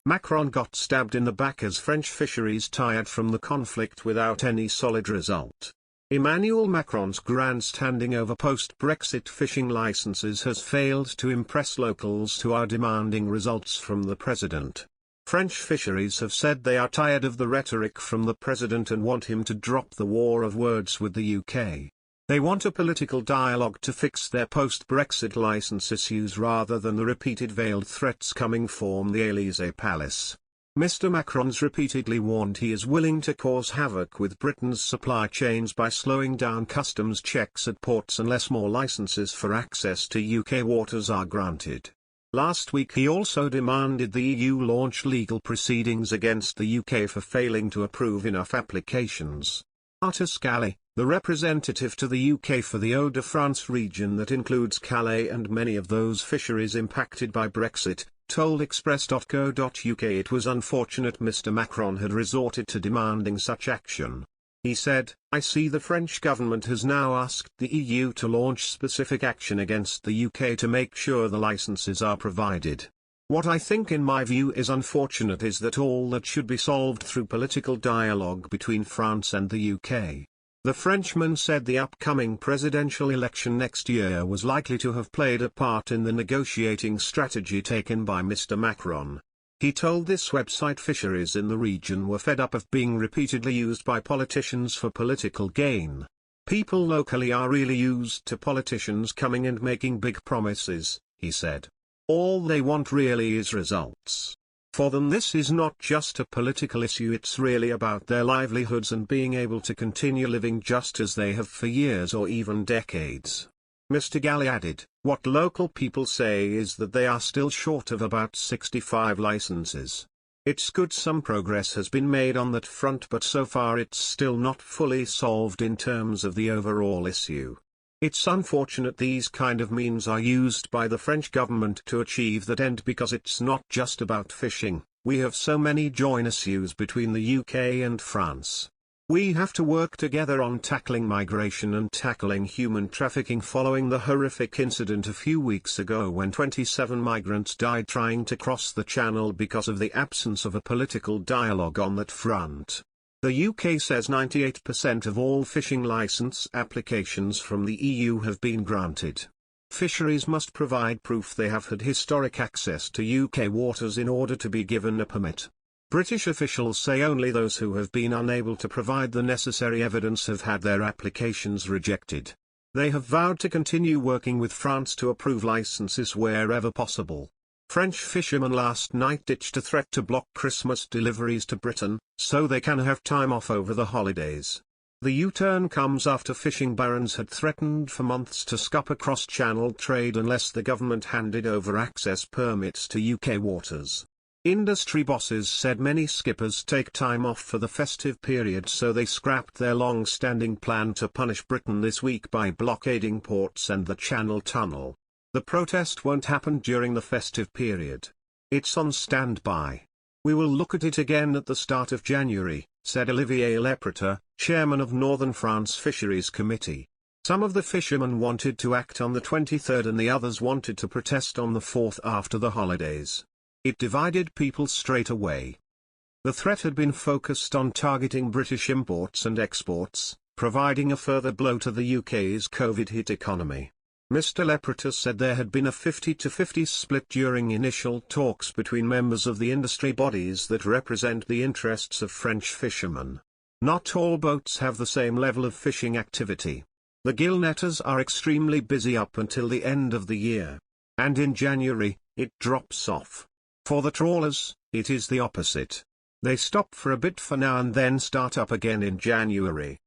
Macron got stabbed in the back as French fisheries tired from the conflict without any solid result. Emmanuel Macron's grandstanding over post-Brexit fishing licenses has failed to impress locals who are demanding results from the president. French fisheries have said they are tired of the rhetoric from the president and want him to drop the war of words with the UK. They want a political dialogue to fix their post-Brexit license issues rather than the repeated veiled threats coming from the Élysée Palace. Mr. Macron's repeatedly warned he is willing to cause havoc with Britain's supply chains by slowing down customs checks at ports unless more licenses for access to UK waters are granted. Last week he also demanded the EU launch legal proceedings against the UK for failing to approve enough applications. Arthur Scally, the representative to the UK for the Hauts-de-France region that includes Calais and many of those fisheries impacted by Brexit, told Express.co.uk it was unfortunate Mr. Macron had resorted to demanding such action. He said, "I see the French government has now asked the EU to launch specific action against the UK to make sure the licenses are provided. What I think in my view is unfortunate is that all that should be solved through political dialogue between France and the UK." The Frenchman said the upcoming presidential election next year was likely to have played a part in the negotiating strategy taken by Mr. Macron. He told this website fisheries in the region were fed up of being repeatedly used by politicians for political gain. People locally are really used to politicians coming and making big promises, he said. All they want really is results. For them this is not just a political issue, it's really about their livelihoods and being able to continue living just as they have for years or even decades. Mr. Galley added, "What local people say is that they are still short of about 65 licenses. It's good some progress has been made on that front, but so far it's still not fully solved in terms of the overall issue. It's unfortunate these kind of means are used by the French government to achieve that end because it's not just about fishing. We have so many joint issues between the UK and France. We have to work together on tackling migration and tackling human trafficking following the horrific incident a few weeks ago when 27 migrants died trying to cross the Channel because of the absence of a political dialogue on that front." The UK says 98% of all fishing licence applications from the EU have been granted. Fisheries must provide proof they have had historic access to UK waters in order to be given a permit. British officials say only those who have been unable to provide the necessary evidence have had their applications rejected. They have vowed to continue working with France to approve licenses wherever possible. French fishermen last night ditched a threat to block Christmas deliveries to Britain, so they can have time off over the holidays. The U-turn comes after fishing barons had threatened for months to stop a cross-channel trade unless the government handed over access permits to UK waters. Industry bosses said many skippers take time off for the festive period, so they scrapped their long-standing plan to punish Britain this week by blockading ports and the Channel Tunnel. The protest won't happen during the festive period. It's on standby. We will look at it again at the start of January, said Olivier Lepreter, chairman of Northern France Fisheries Committee. Some of the fishermen wanted to act on the 23rd and the others wanted to protest on the 4th after the holidays. It divided people straight away. The threat had been focused on targeting British imports and exports, providing a further blow to the UK's COVID-hit economy. Mr. Lepreter said there had been a 50-50 split during initial talks between members of the industry bodies that represent the interests of French fishermen. Not all boats have the same level of fishing activity. The gill netters are extremely busy up until the end of the year. And in January, it drops off. For the trawlers, it is the opposite. They stop for a bit for now and then start up again in January.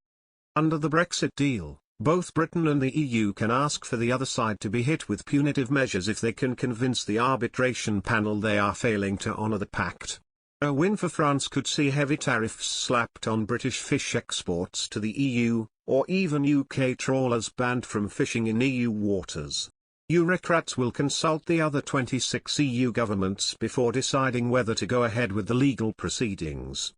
Under the Brexit deal, both Britain and the EU can ask for the other side to be hit with punitive measures if they can convince the arbitration panel they are failing to honour the pact. A win for France could see heavy tariffs slapped on British fish exports to the EU, or even UK trawlers banned from fishing in EU waters. Eurocrats will consult the other 26 EU governments before deciding whether to go ahead with the legal proceedings.